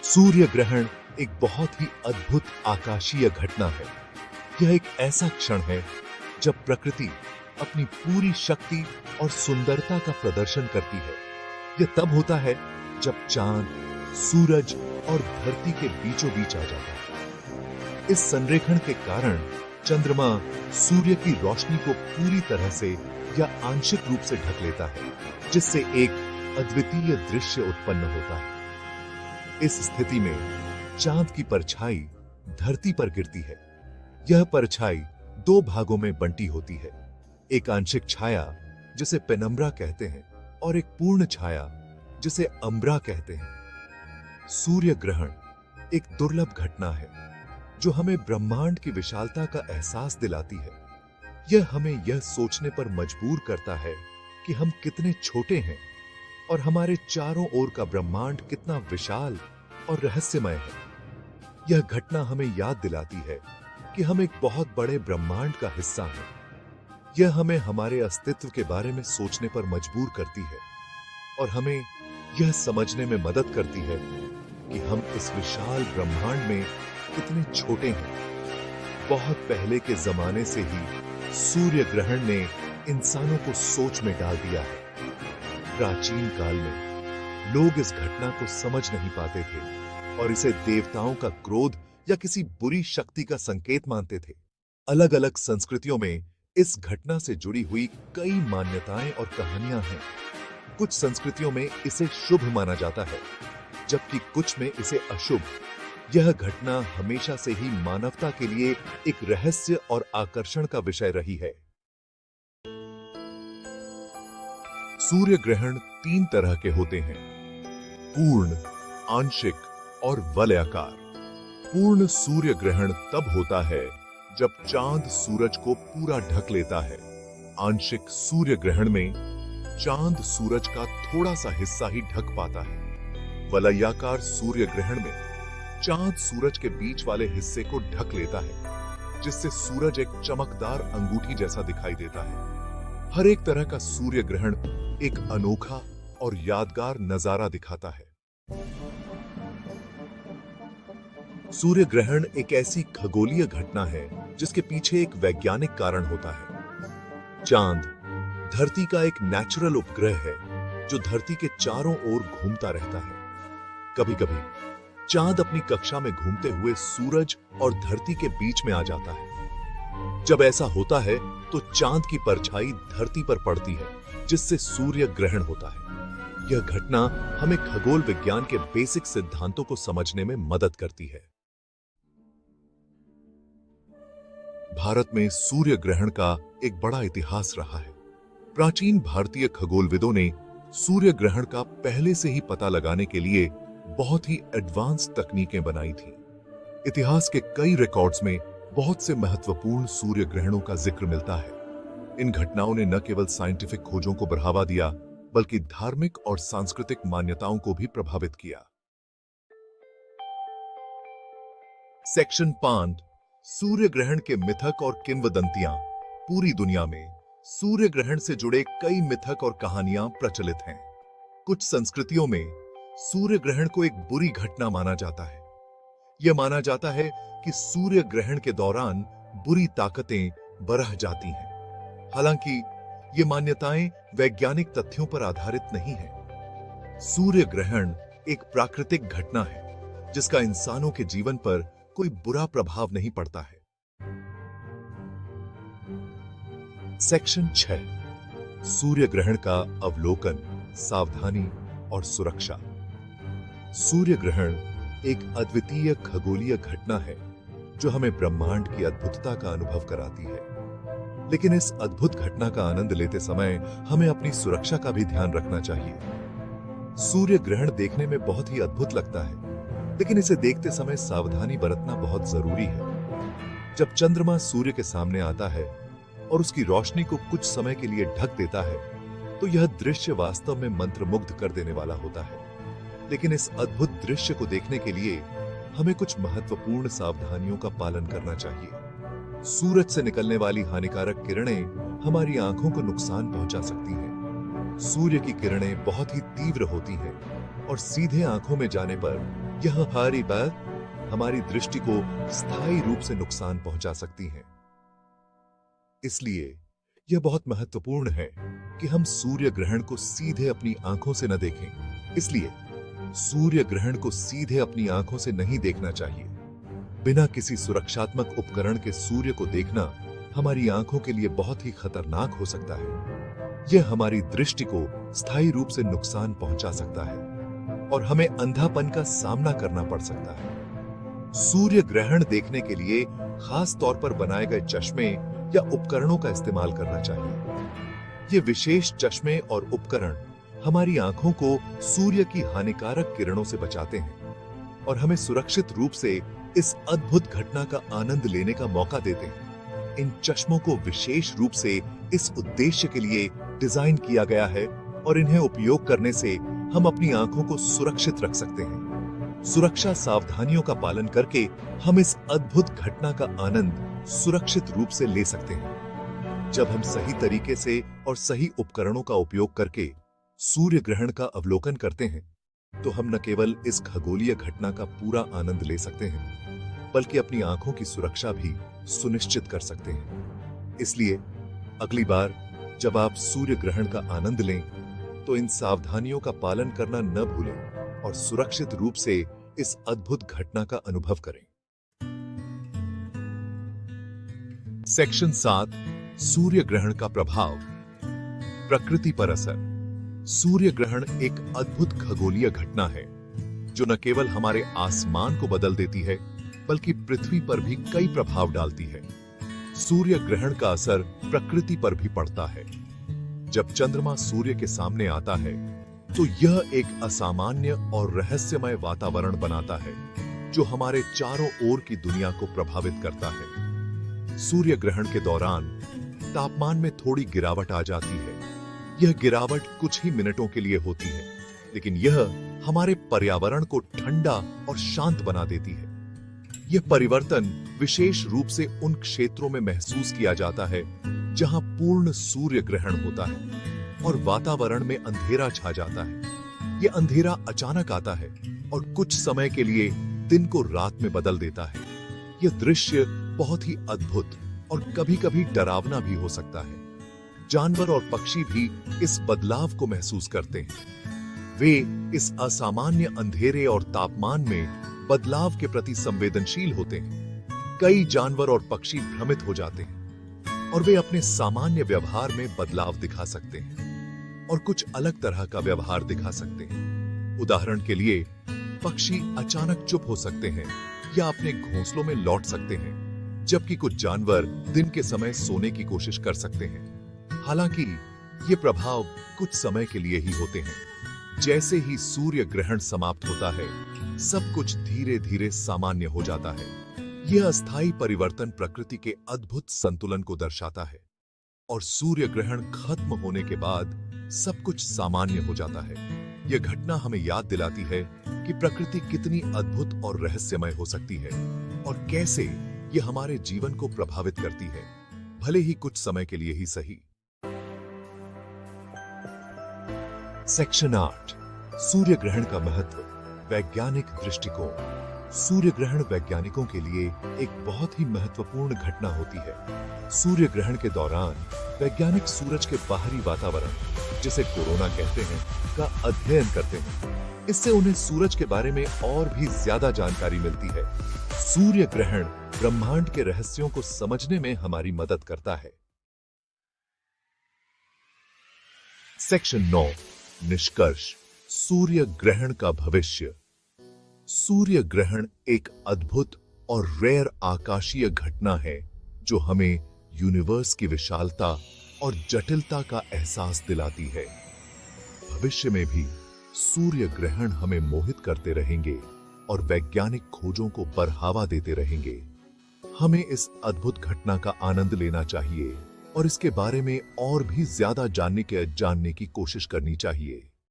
सूर्य ग्रहण एक बहुत ही अद्भुत आकाशीय घटना है। यह एक ऐसा क्षण है जब प्रकृति अपनी पूरी शक्ति और सुंदरता का प्रदर्शन करती है। यह तब होता है जब चांद, सूरज और धरती के बीचों बीच आ जाता है। इस संरेखण के कारण चंद्रमा सूर्य की रोशनी को पूरी तरह से या आंशिक रूप से ढक लेता है, जिससे एक अद्वितीय दृश्य उत्पन्न होता है। इस स्थिति में चांद की परछाई धरती पर गिरती है। यह परछाई दो भागों में बंटी होती है, एक आंशिक छाया जिसे पेनम्ब्रा कहते हैं और एक पूर्ण छाया जिसे अम्ब्रा कहते हैं। सूर्य ग्रहण एक दुर्लभ घटना है जो हमें ब्रह्मांड की विशालता का एहसास दिलाती है। यह हमें यह सोचने पर मजबूर करता है कि हम कितने छोटे हैं और हमारे चारों ओर का ब्रह्मांड कितना विशाल और रहस्यमय है। यह घटना हमें याद दिलाती है कि हम एक बहुत बड़े ब्रह्मांड का हिस्सा हैं। यह हमें हमारे अस्तित्व के बारे में सोचने पर मजबूर करती है और हमें यह समझने में मदद करती है कि हम इस विशाल ब्रह्मांड में कितने छोटे हैं। बहुत पहले के जमाने से ही सूर्य ग्रहण ने इंसानों को सोच में डाल दिया है। प्राचीन काल में लोग इस घटना को समझ नहीं पाते थे और इसे देवताओं का क्रोध या किसी बुरी शक्ति का संकेत मानते थे। अलग अलग संस्कृतियों में इस घटना से जुड़ी हुई कई मान्यताएं और कहानियां हैं। कुछ संस्कृतियों में इसे शुभ माना जाता है, जबकि कुछ में इसे अशुभ। यह घटना हमेशा से ही मानवता के लिए एक रहस्य और आकर्षण का विषय रही है। सूर्य ग्रहण तीन तरह के होते हैं: पूर्ण, आंशिक और वलयाकार। पूर्ण सूर्य ग्रहण तब होता है जब चांद सूरज को पूरा ढक लेता है। आंशिक सूर्य ग्रहण में चांद सूरज का थोड़ा सा हिस्सा ही ढक पाता है। वलयाकार सूर्य ग्रहण में चांद सूरज के बीच वाले हिस्से को ढक लेता है, जिससे सूरज एक चमकदार अंगूठी जैसा दिखाई देता है। हर एक तरह का सूर्य ग्रहण एक अनोखा और यादगार नजारा दिखाता है। सूर्य ग्रहण एक ऐसी खगोलीय घटना है जिसके पीछे एक वैज्ञानिक कारण होता है। चांद धरती का एक नेचुरल उपग्रह है जो धरती के चारों ओर घूमता रहता है। कभी-कभी चांद अपनी कक्षा में घूमते हुए सूरज और धरती के बीच में आ जाता है। जब ऐसा होता है तो चांद की परछाई धरती पर पड़ती है, जिससे सूर्य ग्रहण होता है। यह घटना हमें खगोल विज्ञान के बेसिक सिद्धांतों को समझने में मदद करती है। भारत में सूर्य ग्रहण का एक बड़ा इतिहास रहा है। प्राचीन भारतीय खगोलविदों ने सूर्य ग्रहण का पहले से ही पता लगाने के लिए बहुत ही एडवांस तकनीकें बनाई थी। इतिहास के कई रिकॉर्ड्स में बहुत से महत्वपूर्ण सूर्य ग्रहणों का जिक्र मिलता है। इन घटनाओं ने न केवल साइंटिफिक खोजों को बढ़ावा दिया, बल्कि धार्मिक और सांस्कृतिक मान्यताओं को भी प्रभावित किया। सेक्शन 5: सूर्य ग्रहण के मिथक और किंवदंतियां। पूरी दुनिया में सूर्य ग्रहण से जुड़े कई मिथक और कहानियां प्रचलित हैं। कुछ संस्कृतियों में सूर्य ग्रहण को एक बुरी घटना माना जाता है। यह माना जाता है कि सूर्य ग्रहण के दौरान बुरी ताकतें बरह जाती हैं। हालांकि ये मान्यताएं वैज्ञानिक तथ्यों पर आधारित नहीं हैं। सूर्य ग्रहण एक प्राकृतिक घटना है जिसका इंसानों के जीवन पर कोई बुरा प्रभाव नहीं पड़ता है। सेक्शन 6: सूर्य ग्रहण का अवलोकन, सावधानी और सुरक्षा। सूर्य ग्रहण एक अद्वितीय खगोलीय घटना है जो हमें ब्रह्मांड की अद्भुतता का अनुभव कराती है। लेकिन इस अद्भुत घटना का आनंद लेते समय हमें अपनी सुरक्षा का भी ध्यान रखना चाहिए। सूर्य ग्रहण देखने में बहुत ही अद्भुत लगता है, लेकिन इसे देखते समय सावधानी बरतना बहुत जरूरी है। जब चंद्रमा सूर्य के सामने आता है और उसकी रोशनी को कुछ समय के लिए ढक देता है, तो यह दृश्य वास्तव में मंत्रमुग्ध कर देने वाला होता है। लेकिन इस अद्भुत दृश्य को देखने के लिए हमें कुछ महत्वपूर्ण सावधानियों का पालन करना चाहिए। सूरज से निकलने वाली हानिकारक किरणें हमारी आंखों को नुकसान पहुंचा सकती हैं। सूर्य की किरणें बहुत ही तीव्र होती हैं और सीधे आंखों में जाने पर यह हरी बात हमारी दृष्टि को स्थायी रूप से नुकसान पहुंचा सकती हैं। इसलिए यह बहुत महत्वपूर्ण है कि हम सूर्य ग्रहण को सीधे अपनी आंखों से न देखें। इसलिए सूर्य ग्रहण को सीधे अपनी आंखों से नहीं देखना चाहिए। बिना किसी सुरक्षात्मक उपकरण के सूर्य को देखना हमारी आंखों के लिए बहुत ही खतरनाक हो सकता है। यह हमारी दृष्टि को स्थायी रूप से नुकसान पहुंचा सकता है और हमें अंधापन का सामना करना पड़ सकता है। सूर्य ग्रहण देखने के लिए खास तौर पर बनाए गए चश्मे या उपकरणों का इस्तेमाल करना चाहिए। ये विशेष चश्मे और उपकरण हमारी आंखों को सूर्य की हानिकारक किरणों से बचाते हैं और हमें सुरक्षित रूप से इस अद्भुत घटना का आनंद लेने का मौका देते हैं। इन चश्मों को विशेष रूप से इस उद्देश्य के लिए डिजाइन किया गया है और इन्हें उपयोग करने से हम अपनी आंखों को सुरक्षित रख सकते हैं। सुरक्षा सावधानियों का पालन करके हम इस अद्भुत घटना का आनंद सुरक्षित रूप से ले सकते हैं। जब हम सही तरीके से और सही उपकरणों का उपयोग करके सूर्य ग्रहण का अवलोकन करते हैं, तो हम न केवल इस खगोलीय घटना का पूरा आनंद ले सकते हैं, बल्कि अपनी आंखों की सुरक्षा भी सुनिश्चित कर सकते हैं। इसलिए अगली बार जब आप सूर्य ग्रहण का आनंद लें, तो इन सावधानियों का पालन करना न भूलें और सुरक्षित रूप से इस अद्भुत घटना का अनुभव करें। सेक्शन 7, सूर्य ग्रहण का प्रभाव। प्रकृति पर असर। सूर्य ग्रहण एक अद्भुत खगोलीय घटना है जो न केवल हमारे आसमान को बदल देती है, बल्कि पृथ्वी पर भी कई प्रभाव डालती है। सूर्य ग्रहण का असर प्रकृति पर भी पड़ता है। जब चंद्रमा सूर्य के सामने आता है, तो यह एक असामान्य और रहस्यमय वातावरण बनाता है जो हमारे चारों ओर की दुनिया को प्रभावित करता है। सूर्य ग्रहण के दौरान तापमान में थोड़ी गिरावट आ जाती है। यह गिरावट कुछ ही मिनटों के लिए होती है, लेकिन यह हमारे पर्यावरण को ठंडा और शांत बना देती है। यह परिवर्तन विशेष रूप से उन क्षेत्रों में महसूस किया जाता है जहां पूर्ण सूर्य ग्रहण होता है और वातावरण में अंधेरा छा जाता है। यह अंधेरा अचानक आता है और कुछ समय के लिए दिन को रात में बदल देता है। यह दृश्य बहुत ही अद्भुत और कभी-कभी डरावना भी हो सकता है। जानवर और पक्षी भी इस बदलाव को महसूस करते हैं। वे इस असामान्य अंधेरे और तापमान में बदलाव के प्रति संवेदनशील होते हैं। कई जानवर और पक्षी भ्रमित हो जाते हैं और वे अपने सामान्य व्यवहार में बदलाव दिखा सकते हैं और कुछ अलग तरह का व्यवहार दिखा सकते हैं। उदाहरण के लिए, पक्षी अचानक चुप हो सकते हैं या अपने घोंसलों में लौट सकते हैं, जबकि कुछ जानवर दिन के समय सोने की कोशिश कर सकते हैं। हालांकि ये प्रभाव कुछ समय के लिए ही होते हैं। जैसे ही सूर्य ग्रहण समाप्त होता है, सब कुछ धीरे-धीरे सामान्य हो जाता है। यह अस्थायी परिवर्तन प्रकृति के अद्भुत संतुलन को दर्शाता है और सूर्य ग्रहण खत्म होने के बाद सब कुछ सामान्य हो जाता है। यह घटना हमें याद दिलाती है कि प्रकृति कितनी अद्भुत और रहस्यमय हो सकती है और कैसे यह हमारे जीवन को प्रभावित करती है, भले ही कुछ समय के लिए ही सही। सेक्शन 8, सूर्य ग्रहण का महत्व। वैज्ञानिक दृष्टिकोण। सूर्य ग्रहण वैज्ञानिकों के लिए एक बहुत ही महत्वपूर्ण घटना होती है। सूर्य ग्रहण के दौरान वैज्ञानिक सूरज के बाहरी वातावरण, जिसे कोरोना कहते हैं, का अध्ययन करते हैं। इससे उन्हें सूरज के बारे में और भी ज्यादा जानकारी मिलती है। सूर्य ग्रहण ब्रह्मांड के रहस्यों को समझने में हमारी मदद करता है। सेक्शन 9, निष्कर्ष। सूर्य ग्रहण का भविष्य। सूर्य ग्रहण एक अद्भुत और रेयर आकाशीय घटना है जो हमें यूनिवर्स की विशालता और जटिलता का एहसास दिलाती है। भविष्य में भी सूर्य ग्रहण हमें मोहित करते रहेंगे और वैज्ञानिक खोजों को बढ़ावा देते रहेंगे। हमें इस अद्भुत घटना का आनंद लेना चाहिए और इसके बारे में और भी ज्यादा जानने की कोशिश करनी चाहिए।